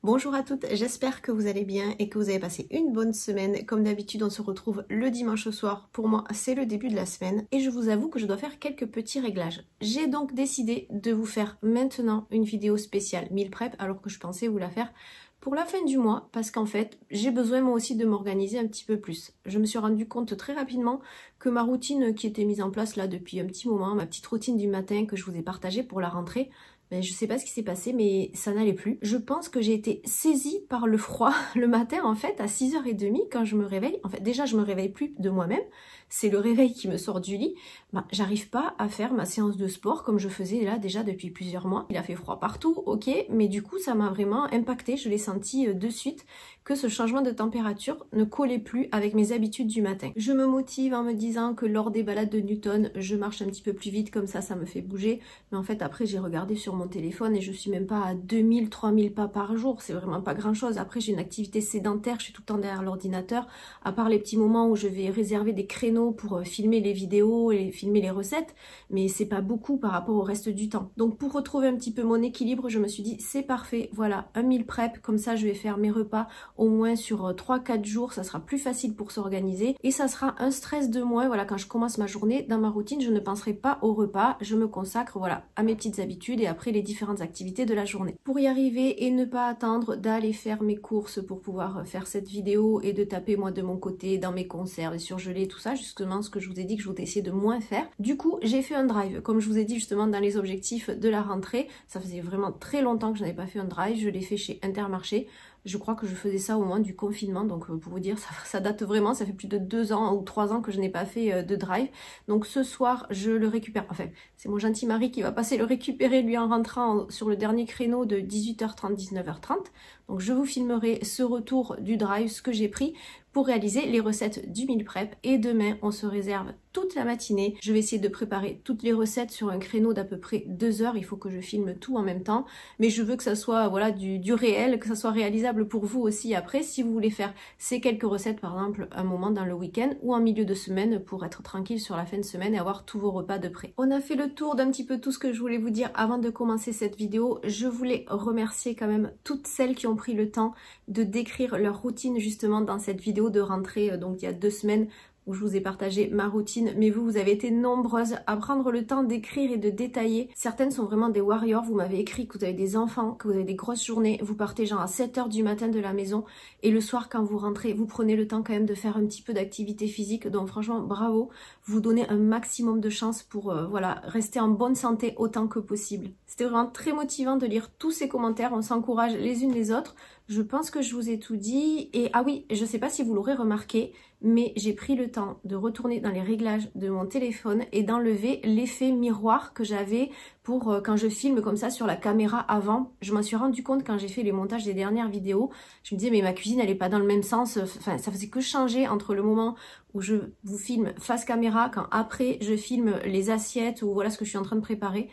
Bonjour à toutes, j'espère que vous allez bien et que vous avez passé une bonne semaine. Comme d'habitude, on se retrouve le dimanche au soir. Pour moi, c'est le début de la semaine et je vous avoue que je dois faire quelques petits réglages. J'ai donc décidé de vous faire maintenant une vidéo spéciale meal prep alors que je pensais vous la faire pour la fin du mois parce qu'en fait, j'ai besoin moi aussi de m'organiser un petit peu plus. Je me suis rendu compte très rapidement que ma routine qui était mise en place là depuis un petit moment, ma petite routine du matin que je vous ai partagée pour la rentrée, ben, je sais pas ce qui s'est passé, mais ça n'allait plus. Je pense que j'ai été saisie par le froid le matin, en fait, à 6h30 quand je me réveille. En fait, déjà, je me réveille plus de moi-même. C'est le réveil qui me sort du lit. Ben, j'arrive pas à faire ma séance de sport comme je faisais là déjà depuis plusieurs mois. Il a fait froid partout, ok, mais du coup, ça m'a vraiment impacté. Je l'ai senti de suite que ce changement de température ne collait plus avec mes habitudes du matin. Je me motive en me disant que lors des balades de Newton, je marche un petit peu plus vite, comme ça me fait bouger. Mais en fait, après, j'ai regardé sur mon téléphone et je suis même pas à 2000, 3000 pas par jour. C'est vraiment pas grand chose. Après, j'ai une activité sédentaire, je suis tout le temps derrière l'ordinateur. À part les petits moments où je vais réserver des créneaux pour filmer les vidéos et filmer les recettes. Mais c'est pas beaucoup par rapport au reste du temps. Donc, pour retrouver un petit peu mon équilibre, je me suis dit, c'est parfait. Voilà, un meal prep. Comme ça, je vais faire mes repas au moins sur 3-4 jours, ça sera plus facile pour s'organiser et ça sera un stress de moins. Voilà, quand je commence ma journée, dans ma routine, je ne penserai pas au repas, je me consacre voilà à mes petites habitudes et après les différentes activités de la journée. Pour y arriver et ne pas attendre d'aller faire mes courses pour pouvoir faire cette vidéo et de taper moi de mon côté dans mes conserves et surgeler tout ça, justement ce que je vous ai dit que je voulais essayer de moins faire. Du coup, j'ai fait un drive, comme je vous ai dit justement dans les objectifs de la rentrée. Ça faisait vraiment très longtemps que je n'avais pas fait un drive, je l'ai fait chez Intermarché. Je crois que je faisais ça au moins du confinement, donc pour vous dire, ça date vraiment, ça fait plus de 2 ans ou 3 ans que je n'ai pas fait de drive. Donc ce soir, je le récupère, enfin, c'est mon gentil mari qui va passer le récupérer lui en rentrant sur le dernier créneau de 18h30, 19h30. Donc je vous filmerai ce retour du drive, ce que j'ai pris pour réaliser les recettes du meal prep. Et demain, on se réserve toute la matinée. Je vais essayer de préparer toutes les recettes sur un créneau d'à peu près 2 heures. Il faut que je filme tout en même temps. Mais je veux que ça soit voilà, du réel, que ça soit réalisable pour vous aussi après. Si vous voulez faire ces quelques recettes, par exemple, un moment dans le week-end ou en milieu de semaine pour être tranquille sur la fin de semaine et avoir tous vos repas de près. On a fait le tour d'un petit peu tout ce que je voulais vous dire avant de commencer cette vidéo. Je voulais remercier quand même toutes celles qui ont pris le temps de décrire leur routine justement dans cette vidéo de rentrée, donc il y a 2 semaines où je vous ai partagé ma routine, mais vous avez été nombreuses à prendre le temps d'écrire et de détailler. Certaines sont vraiment des warriors, vous m'avez écrit que vous avez des enfants, que vous avez des grosses journées, vous partez genre à 7h du matin de la maison et le soir quand vous rentrez, vous prenez le temps quand même de faire un petit peu d'activité physique, donc franchement bravo, vous donnez un maximum de chance pour voilà, rester en bonne santé autant que possible. C'était vraiment très motivant de lire tous ces commentaires, on s'encourage les unes les autres. Je pense que je vous ai tout dit et ah oui, je sais pas si vous l'aurez remarqué, mais j'ai pris le temps de retourner dans les réglages de mon téléphone et d'enlever l'effet miroir que j'avais pour quand je filme comme ça sur la caméra avant. Je m'en suis rendu compte quand j'ai fait les montages des dernières vidéos. Je me disais mais ma cuisine elle est pas dans le même sens, enfin ça faisait que changer entre le moment où je vous filme face caméra, quand après je filme les assiettes ou voilà ce que je suis en train de préparer.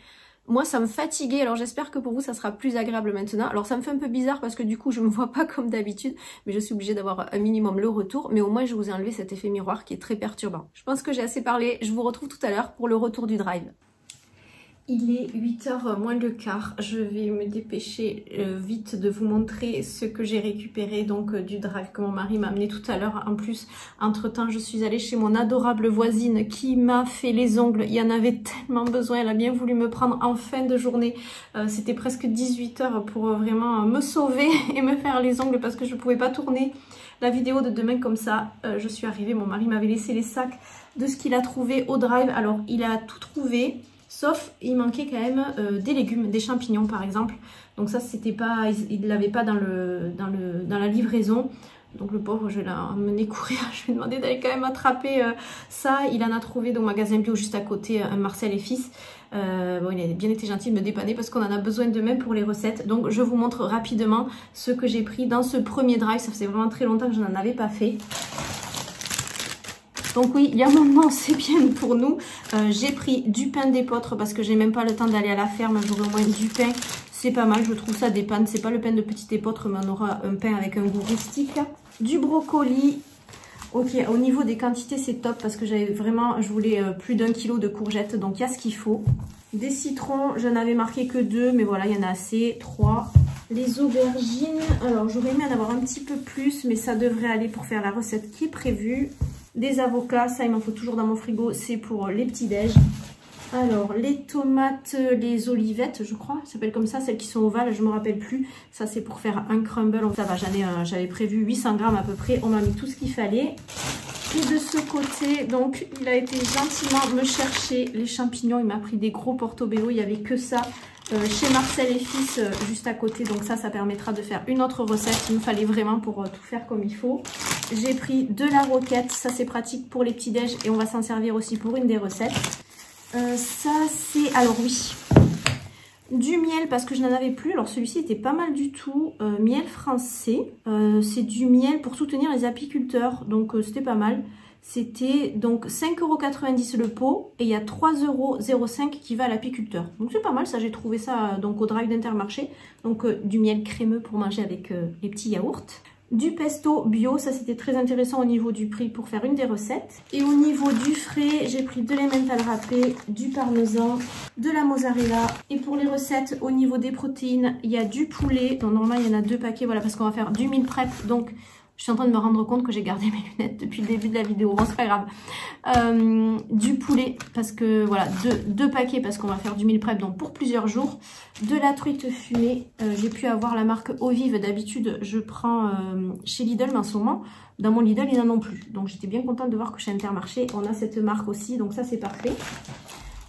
Moi, ça me fatiguait, alors j'espère que pour vous, ça sera plus agréable maintenant. Alors ça me fait un peu bizarre parce que du coup, je me vois pas comme d'habitude, mais je suis obligée d'avoir un minimum le retour. Mais au moins, je vous ai enlevé cet effet miroir qui est très perturbant. Je pense que j'ai assez parlé, je vous retrouve tout à l'heure pour le retour du drive. Il est 8h moins le quart, je vais me dépêcher vite de vous montrer ce que j'ai récupéré donc du drive que mon mari m'a amené tout à l'heure. En plus, entre temps, je suis allée chez mon adorable voisine qui m'a fait les ongles. Il y en avait tellement besoin, elle a bien voulu me prendre en fin de journée. C'était presque 18h pour vraiment me sauver et me faire les ongles parce que je ne pouvais pas tourner la vidéo de demain comme ça. Je suis arrivée, mon mari m'avait laissé les sacs de ce qu'il a trouvé au drive. Alors, il a tout trouvé. Sauf, il manquait quand même des légumes, des champignons par exemple. Donc ça, c'était pas, il ne l'avait pas dans la livraison. Donc le pauvre, je l'ai emmené courir. Je lui ai demandé d'aller quand même attraper ça. Il en a trouvé au magasin bio juste à côté, un Marcel et Fils. Bon, il a bien été gentil de me dépanner parce qu'on en a besoin de même pour les recettes. Donc je vous montre rapidement ce que j'ai pris dans ce premier drive. Ça faisait vraiment très longtemps que je n'en avais pas fait. Donc oui, il y a un moment, c'est bien pour nous. J'ai pris du pain d'épeautre parce que j'ai même pas le temps d'aller à la ferme. J'aurai au moins du pain. C'est pas mal, je trouve ça des pannes. C'est pas le pain de petite épeautre, mais on aura un pain avec un goût rustique. Du brocoli. Ok, au niveau des quantités, c'est top parce que j'avais vraiment, je voulais plus d'1 kilo de courgettes. Donc il y a ce qu'il faut. Des citrons, je n'avais marqué que 2, mais voilà, il y en a assez. 3. Les aubergines, alors j'aurais aimé en avoir un petit peu plus, mais ça devrait aller pour faire la recette qui est prévue. Des avocats, ça il m'en faut toujours dans mon frigo, c'est pour les petits déj. Alors les tomates, les olivettes, je crois, ça s'appelle comme ça, celles qui sont ovales, je me rappelle plus. Ça c'est pour faire un crumble, ça va, j'avais prévu 800 grammes à peu près, on m'a mis tout ce qu'il fallait. Et de ce côté, donc il a été gentiment me chercher les champignons, il m'a pris des gros portobello, il n'y avait que ça. Chez Marcel et Fils juste à côté, donc ça permettra de faire une autre recette. Il me fallait vraiment pour tout faire comme il faut. J'ai pris de la roquette, ça c'est pratique pour les petits déj et on va s'en servir aussi pour une des recettes. Ça c'est, alors oui, du miel parce que je n'en avais plus. Alors celui-ci était pas mal du tout, miel français. C'est du miel pour soutenir les apiculteurs, donc c'était pas mal. C'était donc 5,90 € le pot et il y a 3,05 € qui va à l'apiculteur. Donc c'est pas mal, ça j'ai trouvé ça donc au drive d'Intermarché. Donc du miel crémeux pour manger avec les petits yaourts. Du pesto bio, ça c'était très intéressant au niveau du prix pour faire une des recettes. Et au niveau du frais, j'ai pris de l'emmental râpé, du parmesan, de la mozzarella. Et pour les recettes, au niveau des protéines, il y a du poulet. Donc normalement il y en a 2 paquets, voilà, parce qu'on va faire du meal prep. Donc je suis en train de me rendre compte que j'ai gardé mes lunettes depuis le début de la vidéo. Bon, c'est pas grave. Du poulet, parce que voilà, deux paquets, parce qu'on va faire du meal prep donc pour plusieurs jours. De la truite fumée. J'ai pu avoir la marque Eau Vive. D'habitude, je prends chez Lidl, mais en ce moment, dans mon Lidl, ils n'en ont plus. Donc, j'étais bien contente de voir que chez Intermarché, on a cette marque aussi. Donc, ça, c'est parfait.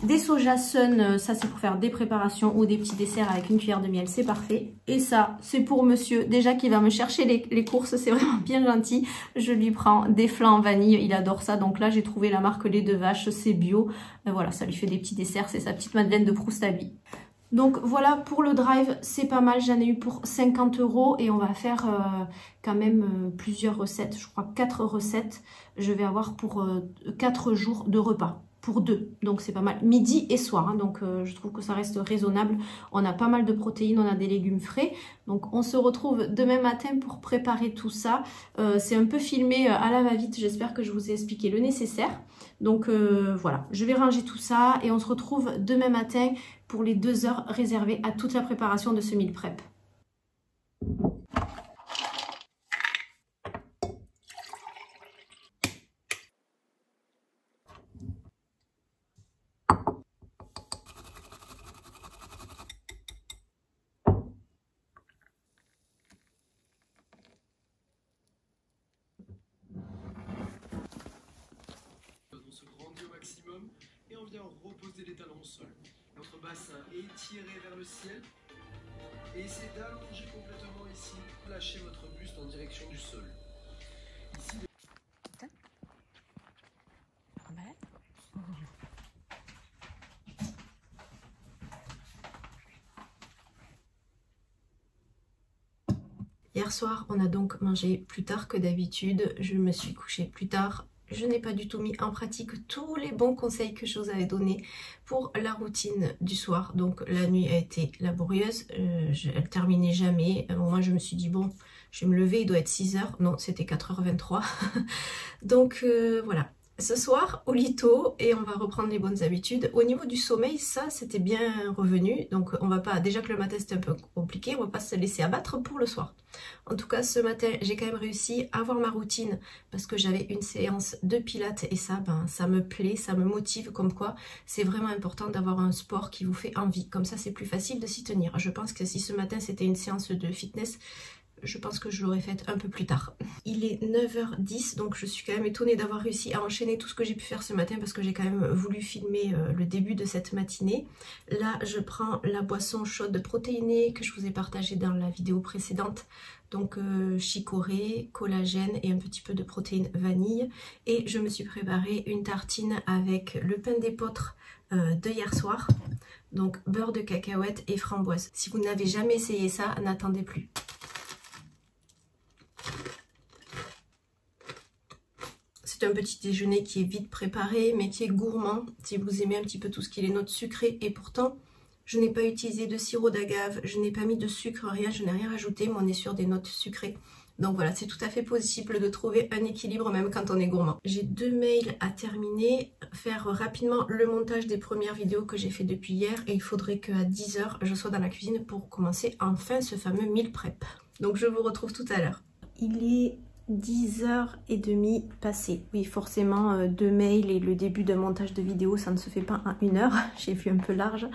Des soja sun, ça c'est pour faire des préparations ou des petits desserts avec une cuillère de miel, c'est parfait. Et ça, c'est pour monsieur, déjà qui va me chercher les courses, c'est vraiment bien gentil. Je lui prends des flancs en vanille, il adore ça. Donc là, j'ai trouvé la marque lait de vache, c'est bio. Voilà, ça lui fait des petits desserts, c'est sa petite Madeleine de Proust à lui. Donc voilà, pour le drive, c'est pas mal. J'en ai eu pour 50 € et on va faire quand même plusieurs recettes. Je crois 4 recettes. Je vais avoir pour 4 jours de repas. Pour 2, donc c'est pas mal, midi et soir, hein, donc je trouve que ça reste raisonnable. On a pas mal de protéines, on a des légumes frais, donc on se retrouve demain matin pour préparer tout ça. C'est un peu filmé à la va-vite, j'espère que je vous ai expliqué le nécessaire. Donc voilà, je vais ranger tout ça et on se retrouve demain matin pour les 2 heures réservées à toute la préparation de ce meal prep. Et on vient reposer les talons au sol. Notre bassin est étiré vers le ciel. Et essayez d'allonger complètement ici. Lâchez votre buste en direction du sol. Ici, Hier soir, on a donc mangé plus tard que d'habitude. Je me suis couchée plus tard. Je n'ai pas du tout mis en pratique tous les bons conseils que je vous avais donnés pour la routine du soir. Donc la nuit a été laborieuse, elle terminait jamais. À un moment je me suis dit bon, je vais me lever, il doit être 6 h. Non, c'était 4h23. Donc voilà. Ce soir au lito et on va reprendre les bonnes habitudes. Au niveau du sommeil, ça c'était bien revenu. Donc on va pas, déjà que le matin c'était un peu compliqué, on va pas se laisser abattre pour le soir. En tout cas ce matin j'ai quand même réussi à avoir ma routine parce que j'avais une séance de pilates et ça, ça me plaît, ça me motive, comme quoi c'est vraiment important d'avoir un sport qui vous fait envie. Comme ça c'est plus facile de s'y tenir. Je pense que si ce matin c'était une séance de fitness, je pense que je l'aurais faite un peu plus tard. Il est 9h10, donc je suis quand même étonnée d'avoir réussi à enchaîner tout ce que j'ai pu faire ce matin parce que j'ai quand même voulu filmer le début de cette matinée. Là, je prends la boisson chaude protéinée que je vous ai partagée dans la vidéo précédente. Donc chicorée, collagène et un petit peu de protéines vanille. Et je me suis préparé une tartine avec le pain d'épeautre de hier soir. Donc beurre de cacahuète et framboise. Si vous n'avez jamais essayé ça, n'attendez plus. C'est un petit déjeuner qui est vite préparé, mais qui est gourmand, si vous aimez un petit peu tout ce qui est les notes sucrées. Et pourtant, je n'ai pas utilisé de sirop d'agave, je n'ai pas mis de sucre, rien, je n'ai rien rajouté, mais on est sur des notes sucrées. Donc voilà, c'est tout à fait possible de trouver un équilibre même quand on est gourmand. J'ai 2 mails à terminer, faire rapidement le montage des premières vidéos que j'ai fait depuis hier et il faudrait qu'à 10 h je sois dans la cuisine pour commencer enfin ce fameux meal prep. Donc je vous retrouve tout à l'heure. Il est 10h30 passé. Oui, forcément, 2 mails et le début d'un montage de vidéo, ça ne se fait pas en 1 heure. J'ai vu un peu large.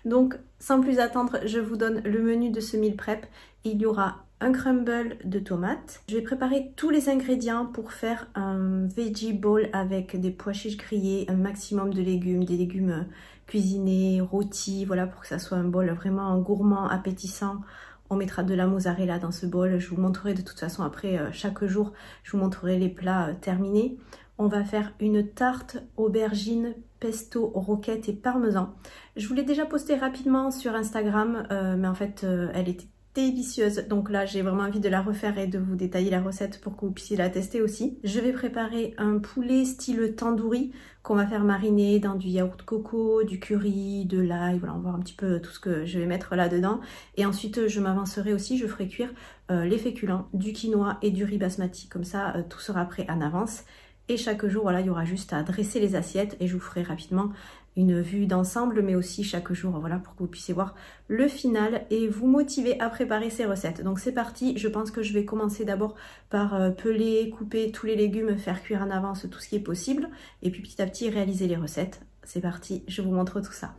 Donc, sans plus attendre, je vous donne le menu de ce meal prep. Il y aura un crumble de tomates. Je vais préparer tous les ingrédients pour faire un veggie bowl avec des pois chiches grillés, un maximum de légumes, des légumes cuisinés, rôtis, voilà, pour que ça soit un bol vraiment gourmand, appétissant. On mettra de la mozzarella dans ce bol. Je vous montrerai de toute façon après chaque jour, je vous montrerai les plats terminés. On va faire une tarte aubergine, pesto, roquette et parmesan. Je vous l'ai déjà posté rapidement sur Instagram, mais en fait elle était délicieuse. Donc là j'ai vraiment envie de la refaire et de vous détailler la recette pour que vous puissiez la tester aussi. Je vais préparer un poulet style tandoori qu'on va faire mariner dans du yaourt coco, du curry, de l'ail, voilà, on va voir un petit peu tout ce que je vais mettre là-dedans. Et ensuite, je m'avancerai aussi, je ferai cuire les féculents, du quinoa et du riz basmati. Comme ça, tout sera prêt en avance. Et chaque jour, voilà, il y aura juste à dresser les assiettes et je vous ferai rapidement une vue d'ensemble, mais aussi chaque jour, voilà, pour que vous puissiez voir le final et vous motiver à préparer ces recettes. Donc c'est parti, je pense que je vais commencer d'abord par peler, couper tous les légumes, faire cuire en avance tout ce qui est possible, et puis petit à petit réaliser les recettes. C'est parti, je vous montre tout ça.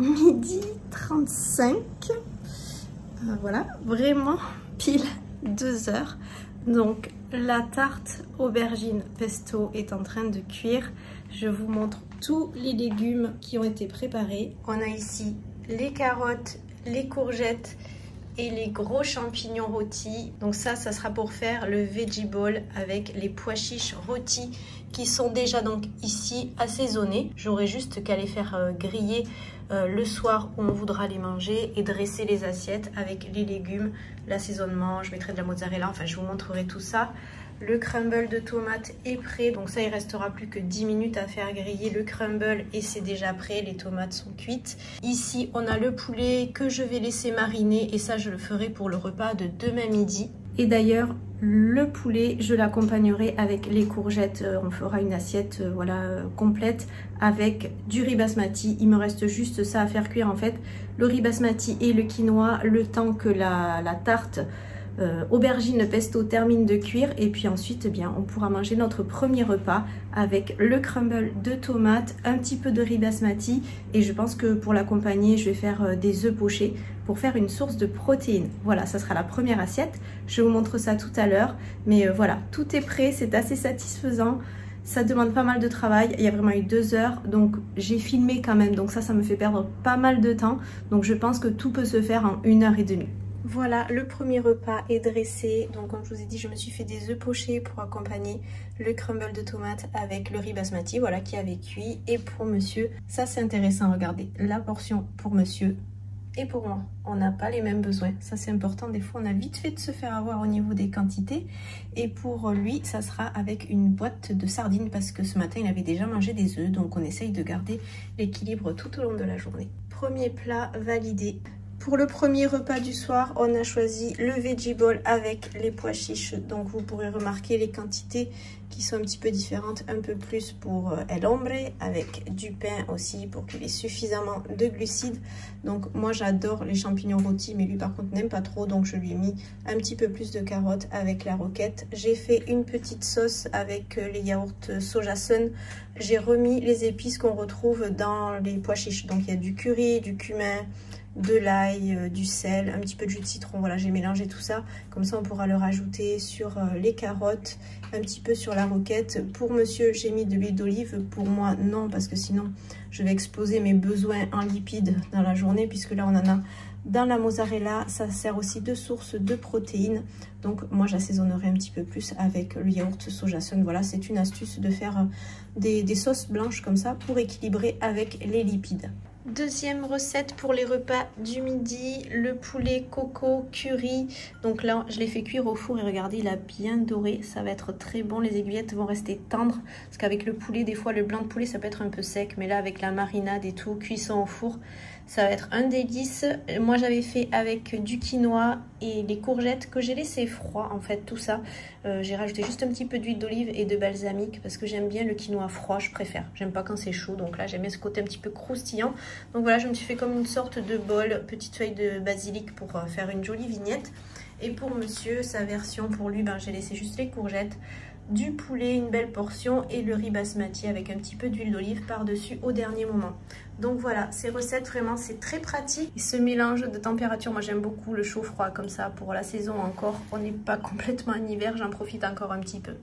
midi 35. Voilà, vraiment pile 2 heures. Donc la tarte aubergine pesto est en train de cuire. Je vous montre tous les légumes qui ont été préparés. On a ici les carottes, les courgettes et les gros champignons rôtis. Donc ça sera pour faire le veggie ball avec les pois chiches rôtis qui sont déjà donc ici assaisonnés. J'aurai juste qu'à les faire griller le soir où on voudra les manger et dresser les assiettes avec les légumes, l'assaisonnement. Je mettrai de la mozzarella, enfin je vous montrerai tout ça. Le crumble de tomates est prêt, donc ça il restera plus que 10 minutes à faire griller le crumble et c'est déjà prêt, les tomates sont cuites. Ici on a le poulet que je vais laisser mariner et ça je le ferai pour le repas de demain midi. Et d'ailleurs le poulet je l'accompagnerai avec les courgettes, on fera une assiette complète avec du riz basmati. Il me reste juste ça à faire cuire en fait, le riz basmati et le quinoa, le temps que la tarte aubergine pesto termine de cuire et puis ensuite on pourra manger notre premier repas avec le crumble de tomates, un petit peu de riz basmati et je pense que pour l'accompagner je vais faire des œufs pochés pour faire une source de protéines. Voilà, ça sera la première assiette, je vous montre ça tout à l'heure, mais voilà, tout est prêt, c'est assez satisfaisant. Ça demande pas mal de travail, il y a vraiment eu 2 heures, donc j'ai filmé quand même, donc ça me fait perdre pas mal de temps, donc je pense que tout peut se faire en 1h30. Voilà, le premier repas est dressé. Donc comme je vous ai dit, je me suis fait des œufs pochés pour accompagner le crumble de tomates avec le riz basmati, voilà, qui avait cuit. Et pour monsieur, ça c'est intéressant, regardez, la portion pour monsieur et pour moi. On n'a pas les mêmes besoins, ça c'est important. Des fois on a vite fait de se faire avoir au niveau des quantités. Et pour lui, ça sera avec une boîte de sardines parce que ce matin il avait déjà mangé des œufs. Donc on essaye de garder l'équilibre tout au long de la journée. Premier plat validé. Pour le premier repas du soir, on a choisi le veggie ball avec les pois chiches. Donc vous pourrez remarquer les quantités qui sont un petit peu différentes. Un peu plus pour el hombre, avec du pain aussi pour qu'il ait suffisamment de glucides. Donc moi j'adore les champignons rôtis, mais lui par contre n'aime pas trop. Donc je lui ai mis un petit peu plus de carottes avec la roquette. J'ai fait une petite sauce avec les yaourts soja sun. J'ai remis les épices qu'on retrouve dans les pois chiches. Donc il y a du curry, du cumin, de l'ail, du sel, un petit peu de jus de citron. Voilà, j'ai mélangé tout ça. Comme ça, on pourra le rajouter sur les carottes, un petit peu sur la roquette. Pour monsieur, j'ai mis de l'huile d'olive. Pour moi, non, parce que sinon, je vais exploser mes besoins en lipides dans la journée, puisque là, on en a dans la mozzarella. Ça sert aussi de source de protéines. Donc, moi, j'assaisonnerai un petit peu plus avec le yaourt soja sun. Voilà, c'est une astuce de faire des sauces blanches comme ça pour équilibrer avec les lipides. Deuxième recette pour les repas du midi, le poulet coco curry. Donc là, je l'ai fait cuire au four et regardez, il a bien doré. Ça va être très bon, les aiguillettes vont rester tendres. Parce qu'avec le poulet, des fois, le blanc de poulet, ça peut être un peu sec. Mais là, avec la marinade et tout, cuisson au four, ça va être un délice. Moi, j'avais fait avec du quinoa et les courgettes que j'ai laissé froid, en fait, tout ça. J'ai rajouté juste un petit peu d'huile d'olive et de balsamique parce que j'aime bien le quinoa froid, je préfère. J'aime pas quand c'est chaud, donc là, j'aime bien ce côté un petit peu croustillant. Donc voilà, je me suis fait comme une sorte de bol, petite feuille de basilic pour faire une jolie vignette. Et pour monsieur, sa version, pour lui, j'ai laissé juste les courgettes, du poulet, une belle portion et le riz basmati avec un petit peu d'huile d'olive par-dessus au dernier moment. Donc voilà, ces recettes vraiment c'est très pratique. Et ce mélange de température, moi j'aime beaucoup le chaud-froid comme ça pour la saison encore. On n'est pas complètement en hiver, j'en profite encore un petit peu.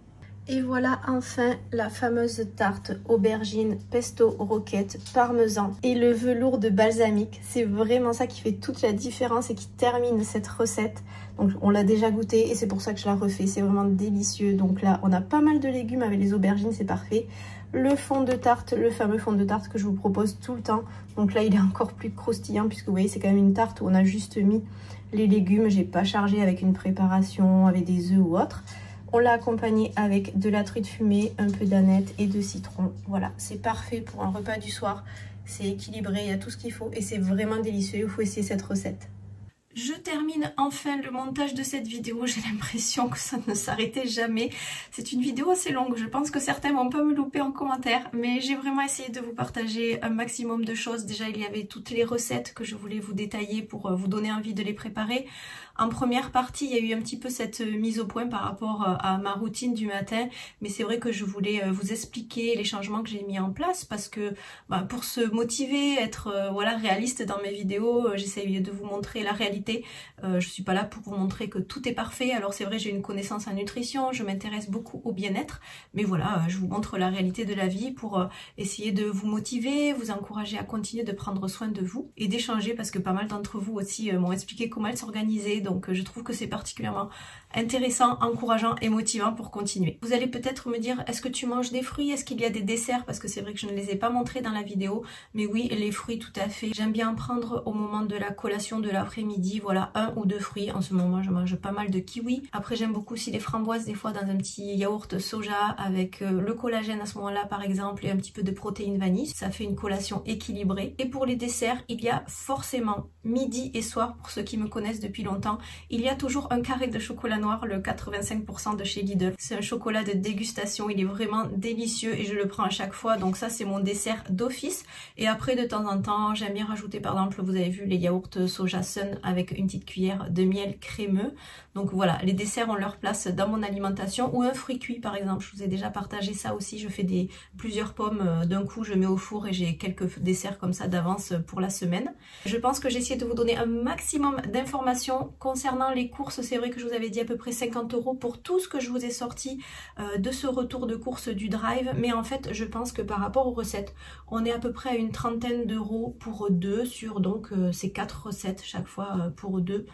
Et voilà enfin la fameuse tarte aubergine pesto roquette parmesan et le velours de balsamique. C'est vraiment ça qui fait toute la différence et qui termine cette recette. Donc on l'a déjà goûté et c'est pour ça que je la refais. C'est vraiment délicieux. Donc là on a pas mal de légumes avec les aubergines, c'est parfait. Le fond de tarte, le fameux fond de tarte que je vous propose tout le temps. Donc là il est encore plus croustillant puisque vous voyez c'est quand même une tarte où on a juste mis les légumes. J'ai pas chargé avec une préparation, avec des œufs ou autre. On l'a accompagné avec de la truite fumée, un peu d'aneth et de citron. Voilà, c'est parfait pour un repas du soir. C'est équilibré, il y a tout ce qu'il faut et c'est vraiment délicieux. Il faut essayer cette recette. Je termine enfin le montage de cette vidéo. J'ai l'impression que ça ne s'arrêtait jamais. C'est une vidéo assez longue. Je pense que certains vont pas me louper en commentaire. Mais j'ai vraiment essayé de vous partager un maximum de choses. Déjà, il y avait toutes les recettes que je voulais vous détailler pour vous donner envie de les préparer. En première partie, il y a eu un petit peu cette mise au point par rapport à ma routine du matin, mais c'est vrai que je voulais vous expliquer les changements que j'ai mis en place parce que pour se motiver, être voilà, réaliste dans mes vidéos, j'essaye de vous montrer la réalité. Je suis pas là pour vous montrer que tout est parfait. Alors c'est vrai, j'ai une connaissance en nutrition, je m'intéresse beaucoup au bien-être, mais voilà, je vous montre la réalité de la vie pour essayer de vous motiver, vous encourager à continuer de prendre soin de vous et d'échanger parce que pas mal d'entre vous aussi m'ont expliqué comment elles s'organisaient, donc je trouve que c'est particulièrement intéressant, encourageant et motivant pour continuer. Vous allez peut-être me dire, est-ce que tu manges des fruits? Est-ce qu'il y a des desserts? Parce que c'est vrai que je ne les ai pas montrés dans la vidéo, mais oui, les fruits tout à fait. J'aime bien en prendre au moment de la collation de l'après-midi, voilà, 1 ou 2 fruits. En ce moment, je mange pas mal de kiwis. Après, j'aime beaucoup aussi les framboises, des fois dans un petit yaourt soja avec le collagène à ce moment-là, par exemple, et un petit peu de protéines vanille. Ça fait une collation équilibrée. Et pour les desserts, il y a forcément midi et soir, pour ceux qui me connaissent depuis longtemps, il y a toujours un carré de chocolat noir, le 85% de chez Lidl. C'est un chocolat de dégustation, il est vraiment délicieux et je le prends à chaque fois, donc ça c'est mon dessert d'office. Et après de temps en temps, j'aime bien rajouter par exemple, vous avez vu les yaourts soja sun avec une petite cuillère de miel crémeux. Donc voilà, les desserts ont leur place dans mon alimentation, ou un fruit cuit par exemple, je vous ai déjà partagé ça aussi, je fais plusieurs pommes d'un coup, je mets au four et j'ai quelques desserts comme ça d'avance pour la semaine. Je pense que j'ai essayé de vous donner un maximum d'informations concernant les courses. C'est vrai que je vous avais dit à peu près 50 € pour tout ce que je vous ai sorti de ce retour de course du drive, mais en fait je pense que par rapport aux recettes, on est à peu près à une trentaine d'euros pour 2 sur donc ces 4 recettes chaque fois pour 2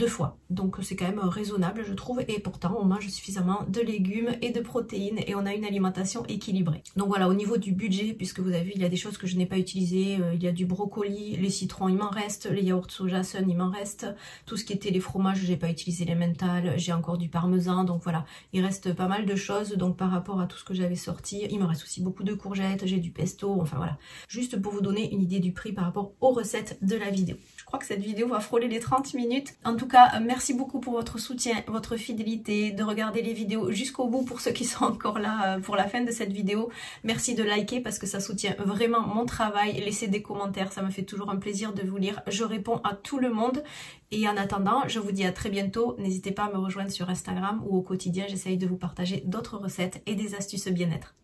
fois, donc c'est quand même raisonnable je trouve, et pourtant on mange suffisamment de légumes et de protéines et on a une alimentation équilibrée. Donc voilà, au niveau du budget, puisque vous avez vu il y a des choses que je n'ai pas utilisées, il y a du brocoli, les citrons il m'en reste, les yaourts soja sun il m'en reste, tout ce qui était les fromages j'ai pas utilisé les mentales, j'ai encore du parmesan, donc voilà, il reste pas mal de choses. Donc par rapport à tout ce que j'avais sorti, il me reste aussi beaucoup de courgettes, j'ai du pesto, enfin voilà, juste pour vous donner une idée du prix par rapport aux recettes de la vidéo. Je crois que cette vidéo va frôler les 30 minutes. En tout cas, merci beaucoup pour votre soutien, votre fidélité, de regarder les vidéos jusqu'au bout pour ceux qui sont encore là pour la fin de cette vidéo. Merci de liker parce que ça soutient vraiment mon travail. Laissez des commentaires, ça me fait toujours un plaisir de vous lire. Je réponds à tout le monde. Et en attendant, je vous dis à très bientôt. N'hésitez pas à me rejoindre sur Instagram où au quotidien, j'essaye de vous partager d'autres recettes et des astuces bien-être.